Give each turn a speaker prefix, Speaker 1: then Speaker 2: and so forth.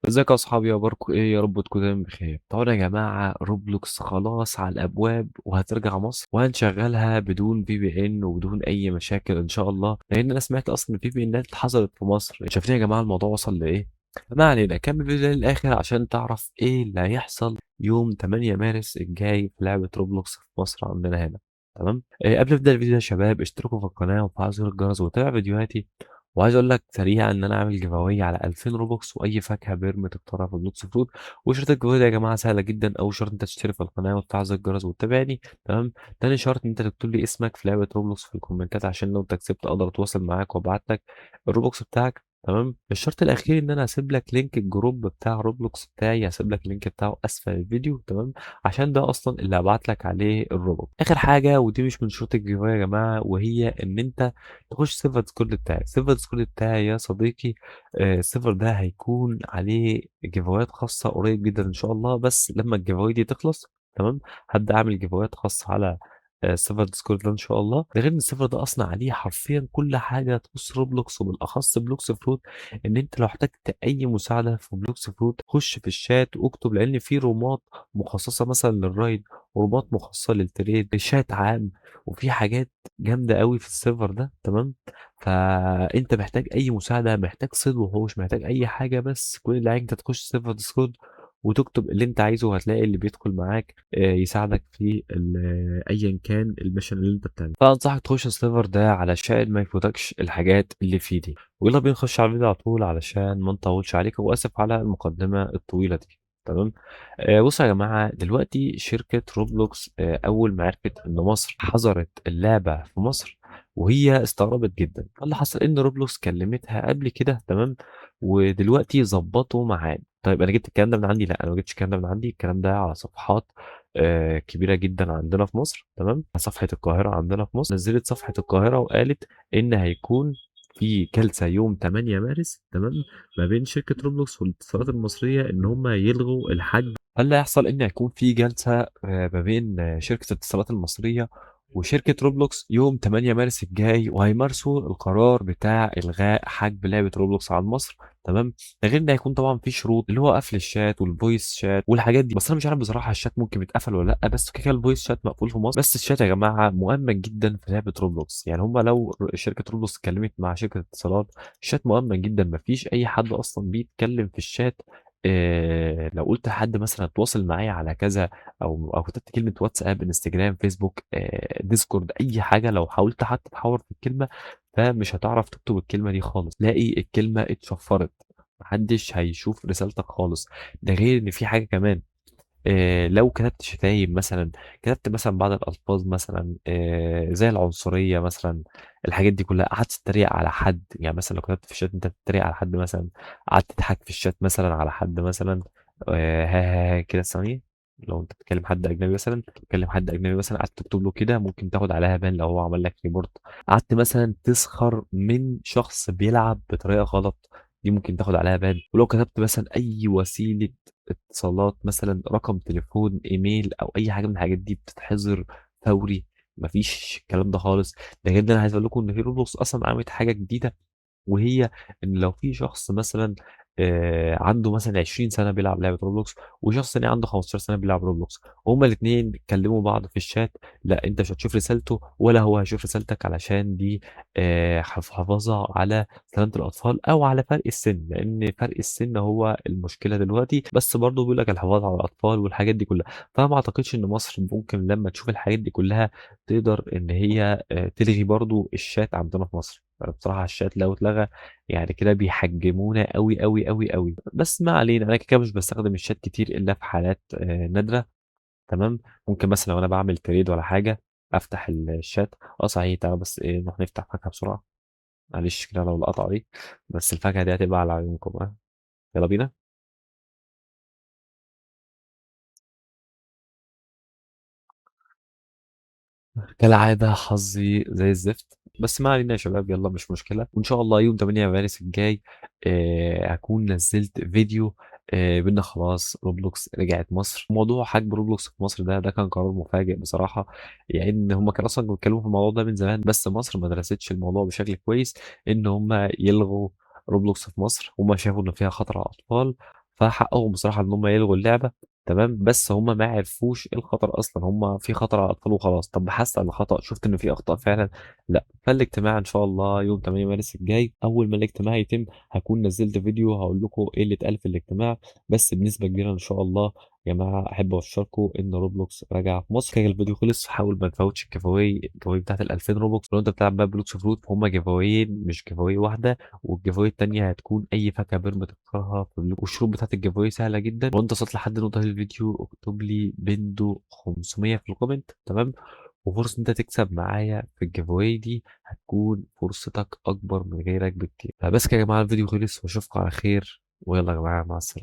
Speaker 1: ازيكم يا اصحابي، اخباركم ايه؟ يا رب تكونوا دايما بخير. طبعا يا جماعه روبلوكس خلاص على الابواب وهترجع مصر، وهنشغلها بدون في بي ان وبدون اي مشاكل ان شاء الله، لان انا سمعت اصلا الفي بي انات حصلت في مصر. شايفين يا جماعه الموضوع وصل لايه؟ ما علينا، كمل الفيديو ده للاخر عشان تعرف ايه اللي هيحصل يوم 8 مارس الجاي في لعبه روبلوكس في مصر عندنا هنا. تمام. قبل ما نبدا الفيديو يا شباب، اشتركوا في القناه وفعلوا زر الجرس وتابع فيديوهاتي. وعايز اقول لك سريعا ان انا عامل جيف اواي على 2000 روبوكس واي فاكهه بيرم تختارها في النوتس فروت. وشرط الجيف أواي ده يا جماعه سهله جدا. اول شرط انت تشترك في القناه وتفعل زر الجرس وتتابعني. تمام. تاني شرط ان انت تكتب لي اسمك في لعبه روبلوكس في الكومنتات، عشان لو انت كسبت اقدر اتواصل معاك وابعت لك الروبوكس بتاعك. تمام. الشرط الاخير ان انا هسيب لك لينك الجروب بتاع روبلوكس بتاعي، هسيب لك اللينك بتاعه اسفل الفيديو. تمام. عشان ده اصلا اللي هبعت لك عليه الروبوكس. اخر حاجه ودي مش من شروط الجيف أواي يا جماعه، وهي ان انت تخش سيرفر ديسكورد بتاعي. سيرفر ديسكورد بتاعي يا صديقي، السيرفر ده هيكون عليه جيفاوات خاصة قريب جدا ان شاء الله، بس لما الجيفاوات دي تخلص تمام هبدأ اعمل جيفاوات خاصة على سيرفر ديسكورد ده ان شاء الله. ده غير ان السيرفر ده اصلا عليه حرفيا كل حاجة تخص روبلوكس، وبالاخص بلوكس فروت. ان انت لو احتجت اي مساعدة في بلوكس فروت خش في الشات واكتب، لان في رومات مخصصة مثلا للرايد، ورومات مخصصة للتريد، شات عام، وفي حاجات جامدة قوي في السيرفر ده. تمام. فانت محتاج اي مساعده، محتاج صيد وحوش، محتاج اي حاجه، بس كل اللي عليك انت تخش سيرفر ديسكورد وتكتب اللي انت عايزه، وهتلاقي اللي بيدخل معاك يساعدك في ايا كان الميشن اللي انت بتعمله. فانصحك تخش السيرفر ده علشان ما يفوتكش الحاجات اللي فيه دي. ويلا بينا نخش على الفيديو على طول علشان ما نطولش عليك، واسف على المقدمه الطويله دي. تمام. بصوا يا جماعه، دلوقتي شركه روبلوكس اول ما عرفت ان مصر حظرت اللعبه في مصر، وهي استغربت جدا. اللي حصل ان روبلوكس كلمتها قبل كده. تمام. ودلوقتي ظبطوا ميعاد. طيب انا جبت الكلام ده من عندي؟ لا، انا ما جبتش الكلام ده من عندي. الكلام ده على صفحات كبيره جدا عندنا في مصر. تمام. صفحه القاهره عندنا في مصر نزلت صفحه القاهره وقالت ان هيكون في جلسه يوم 8 مارس. تمام. ما بين شركه روبلوكس والاتصالات المصريه ان هم يلغوا الحجز. اللي هيحصل ان هيكون في جلسه ما بين شركه الاتصالات المصريه وشركة روبلوكس يوم 8 مارس الجاي، وهيمارسوا القرار بتاع إلغاء حجب لعبة روبلوكس عن مصر. تمام. ده غير ان هيكون طبعا في شروط، اللي هو قفل الشات والفويس شات والحاجات دي. بس انا مش عارف بصراحه الشات ممكن يتقفل ولا لا، بس كده كده الفويس شات مقفول في مصر. بس الشات يا جماعه مؤمن جدا في لعبه روبلوكس. يعني هم لو شركه روبلوكس اتكلمت مع شركه اتصالات، الشات مؤمن جدا، مفيش اي حد اصلا بيتكلم في الشات. لو قلت لحد مثلا اتواصل معايا على كذا، او كتبت كلمه واتساب، انستجرام، فيسبوك، ديسكورد، اي حاجه، لو حاولت حتى تحور في الكلمه فمش هتعرف تكتب الكلمه دي خالص، تلاقي الكلمه اتشفرت، محدش هيشوف رسالتك خالص. ده غير ان في حاجه كمان، لو كتبت شتايم مثلا، كتبت مثلا بعض الألفاظ مثلا زي العنصرية مثلا، الحاجات دي كلها، قعدت تتريق على حد. يعني مثلا لو كتبت في الشات انت بتتريق على حد مثلا، قعدت تضحك في الشات مثلا على حد مثلا، ها كده ثانية. لو انت بتكلم حد اجنبي مثلا، بتكلم حد اجنبي مثلا قعدت تكتب له كده، ممكن تاخد عليها بان لو هو عمل لك ريبورت. قعدت مثلا تسخر من شخص بيلعب بطريقة غلط، دي ممكن تاخد عليها بان. ولو كتبت مثلا اي وسيلة اتصالات مثلا، رقم تليفون، ايميل، او اي حاجه من الحاجات دي، بتتحظر فوري. مفيش الكلام ده خالص. ده غير ده انا عايز اقول لكم ان في روبلوكس اصلا عملت حاجه جديده، وهي ان لو في شخص مثلا عنده مثلا 20 سنه بيلعب لعبه روبلوكس، وشخص تاني عنده 15 سنه بيلعب روبلوكس، وهما الاثنين بيتكلموا بعض في الشات، لا انت مش هتشوف رسالته ولا هو هيشوف رسالتك، علشان دي حفاظه على سلامه الاطفال او على فرق السن، لان فرق السن هو المشكله دلوقتي. بس برضه بيقول لك الحفاظ على الاطفال والحاجات دي كلها. فانا ما اعتقدش ان مصر ممكن لما تشوف الحاجات دي كلها تقدر ان هي تلغي برضه الشات عندنا في مصر. بصراحة الشات لو اتلغى يعني كده بيحجمونا قوي قوي قوي قوي. بس ما علينا، انا كده مش بستخدم الشات كتير الا في حالات نادرة. تمام. ممكن مثلا لو انا بعمل تريد ولا حاجة افتح الشات. اه صحيح، تعالى بس ايه نروح نفتح فاكهة بسرعة. معلش كده لو القطع دي، بس الفاكهة دي هتبقى على عيونكم. يلا بينا. كالعادة حظي زي الزفت، بس ما علينا يا شباب، يلا مش مشكلة. وإن شاء الله يوم 8 مارس الجاي هكون نزلت فيديو بإن خلاص روبلوكس رجعت مصر. موضوع حجب روبلوكس في مصر ده كان قرار مفاجئ بصراحة. يعني إن هما كانوا أصلا بيتكلموا في الموضوع ده من زمان، بس مصر ما درستش الموضوع بشكل كويس إن هما يلغوا روبلوكس في مصر. هما شافوا إن فيها خطر على الأطفال، فحقهم بصراحة إن هم يلغوا اللعبة تمام، بس هم ما عرفوش إيه الخطر أصلًا، هم في خطر على الأطفال وخلاص. طب بحثت عن الخطأ، شُفت إن في أخطاء فعلًا؟ لأ. فالاجتماع إن شاء الله يوم 8 مارس الجاي، أول ما الاجتماع يتم هاكون نزّلت فيديو هاقول لكم إيه اللي اتقال في الاجتماع، بس بنسبة كبيرة إن شاء الله يا جماعة أحب أبشركم إن روبلوكس راجعة في مصر. كده الفيديو خلص، حاول ما تفوتش الgiveaway بتاعة ال2000 روبوكس. لو أنت بتلعب بقى بلوتس فروت فهُم giveawayين مش giveaway واحدة، والgiveaway التانية هتكون أي فاكهة بيرما تختارها في والشروط بتاعة الgiveaway سهلة جدًا. لو أنت وصلت لحد النقطة دي في الفيديو اكتب لي بندو 500 في الكومنت تمام، وفرصة إن أنت تكسب معايا في الgiveaway دي هتكون فرصتك أكبر من غيرك بكتير. فبس كده يا جماعة الفيديو خلص وأشوفكم على خير، ويالّا يا جماعة مع السلامة.